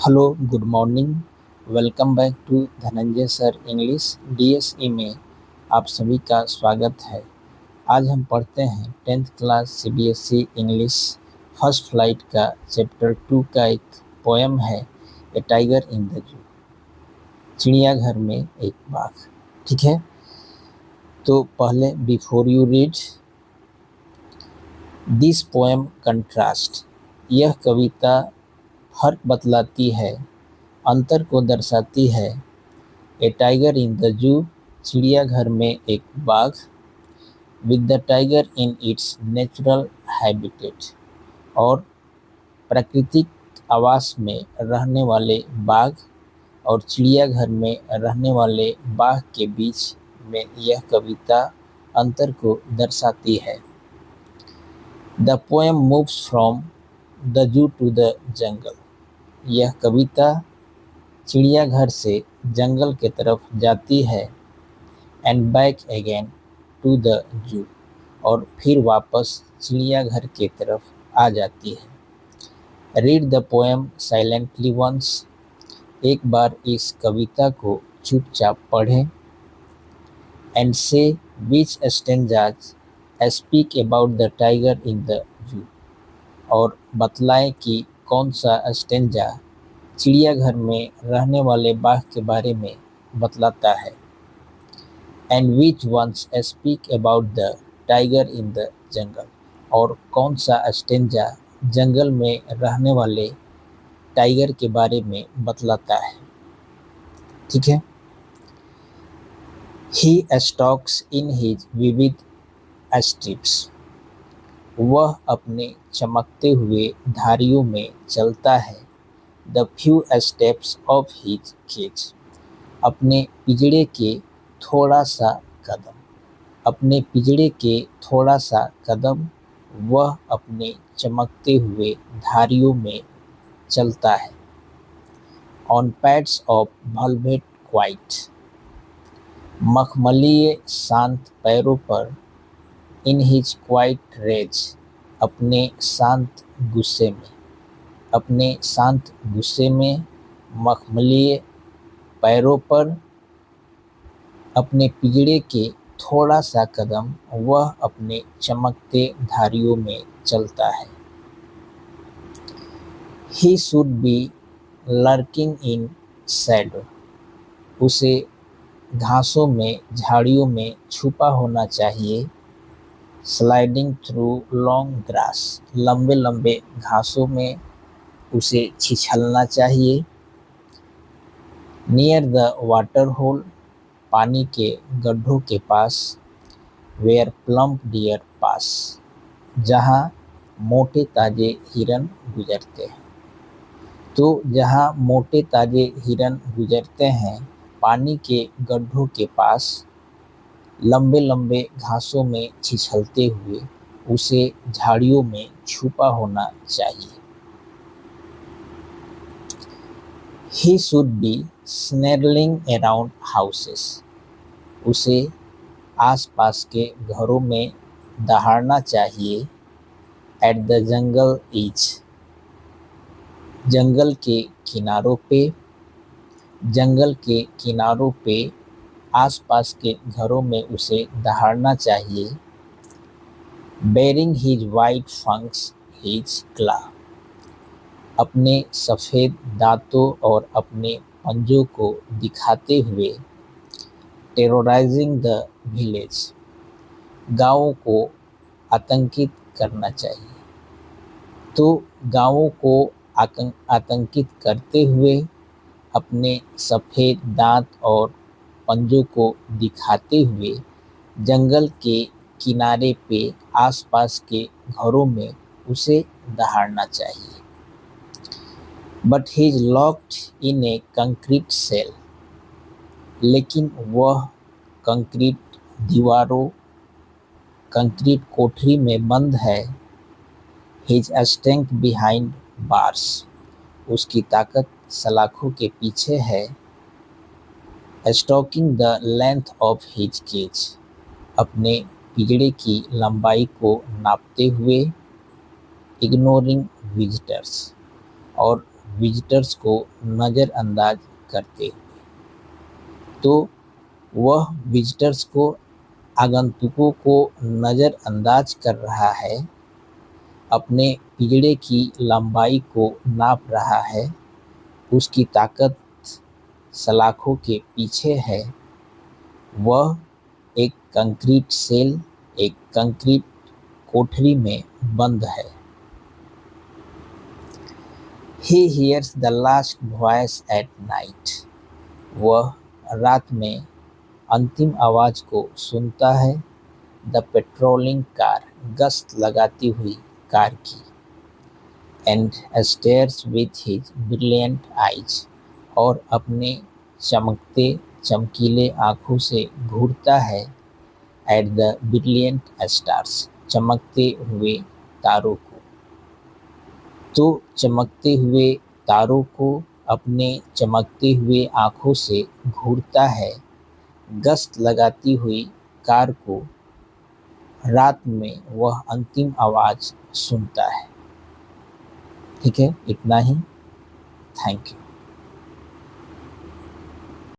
Hello, good morning. Welcome back to Dhananjay sir English DSE में आप सभी का स्वागत है। आज हम पढ़ते हैं 10th class CBSE English first flight का चैप्टर 2 का एक पोएम है, ए टाइगर इन द जू, चिड़ियाघर में एक बाघ। ठीक है, तो पहले before you read this poem contrast, यह कविता फर्क बतलाती है, अंतर को दर्शाती है। ए टाइगर इन द जू, चिड़ियाघर में एक बाघ, with the tiger in its natural habitat, और प्राकृतिक आवास में रहने वाले बाघ और चिड़ियाघर में रहने वाले बाघ के बीच में यह कविता अंतर को दर्शाती है। The poem moves from the zoo to the jungle, यह कविता चिड़ियाघर से जंगल के तरफ जाती है। And back again to the zoo, और फिर वापस चिड़ियाघर के तरफ आ जाती है। Read the poem silently once, एक बार इस कविता को चुपचाप पढ़ें। And say which stanzas speak about the tiger in the zoo, और बतलाएं कि कौन सा स्टेंजा चिड़ियाघर में रहने वाले बाघ के बारे में बतलाता है। And which ones speak about the tiger in the jungle, और कौन सा स्टेंजा जंगल में रहने वाले टाइगर के बारे में बतलाता है। ठीक है। He stalks in his vivid stripes, वह अपने चमकते हुए धारियों में चलता है। The few steps of his cage, अपने पिंजड़े के थोड़ा सा कदम, अपने पिंजड़े के थोड़ा सा कदम, वह अपने चमकते हुए धारियों में चलता है। On pads of velvet quiet, मखमलीय शांत पैरों पर। इन हिज क्वाइट रेज, अपने शांत गुस्से में, अपने शांत गुस्से में, मखमलीय पैरों पर, अपने पिंजड़े के थोड़ा सा कदम, वह अपने चमकते धारियों में चलता है। He should be lurking in Shadow, उसे घासों में, झाड़ियों में छुपा होना चाहिए। स्लाइडिंग थ्रू लॉन्ग ग्रास, लंबे लंबे घासों में उसे छिछलना चाहिए। नियर द वाटर होल, पानी के गड्ढों के पास। वेयर प्लम्प डियर पास, जहाँ मोटे ताजे हिरन गुजरते हैं। तो जहाँ मोटे ताजे हिरन गुजरते हैं, पानी के गड्ढों के पास, लंबे लंबे घासों में छिछलते हुए उसे झाड़ियों में छुपा होना चाहिए। He should be snarling around houses, उसे आसपास के घरों में दहाड़ना चाहिए। At the jungle edge, जंगल के किनारों पे, जंगल के किनारों पे आसपास के घरों में उसे दहाड़ना चाहिए। Bearing his white fangs, his claw, अपने सफ़ेद दांतों और अपने पंजों को दिखाते हुए। टेरोराइजिंग द विलेज, गाँवों को आतंकित करना चाहिए। तो गाँवों को आतंकित करते हुए, अपने सफ़ेद दांत और पंजों को दिखाते हुए जंगल के किनारे पे आसपास के घरों में उसे दहाड़ना चाहिए। But he is locked in a concrete cell, लेकिन वह कंक्रीट दीवारों, कंक्रीट कोठरी में बंद है। हिज स्ट्रेंथ बिहाइंड बार्स, उसकी ताकत सलाखों के पीछे है। Stalking the length of his cage, अपने पिंजड़े की लंबाई को नापते हुए। इग्नोरिंग विजिटर्स, और विजिटर्स को नज़रअंदाज करते हुए। तो वह विजिटर्स को, आगंतुकों को नज़रअंदाज कर रहा है, अपने पिंजड़े की लंबाई को नाप रहा है, उसकी ताकत सलाखों के पीछे है। वह एक कंक्रीट सेल, एक कंक्रीट कोठरी में बंद है। He hears the last voice at night. वह रात में अंतिम आवाज़ को सुनता है। द पेट्रोलिंग कार, गश्त लगाती हुई कार की। And stairs with his brilliant eyes, और अपने चमकते चमकीले आँखों से घूरता है। एट द ब्रिलियंट स्टार्स, चमकते हुए तारों को। तो चमकते हुए तारों को अपने चमकते हुए आँखों से घूरता है, गश्त लगाती हुई कार को। रात में वह अंतिम आवाज़ सुनता है। ठीक है, इतना ही। Thank you.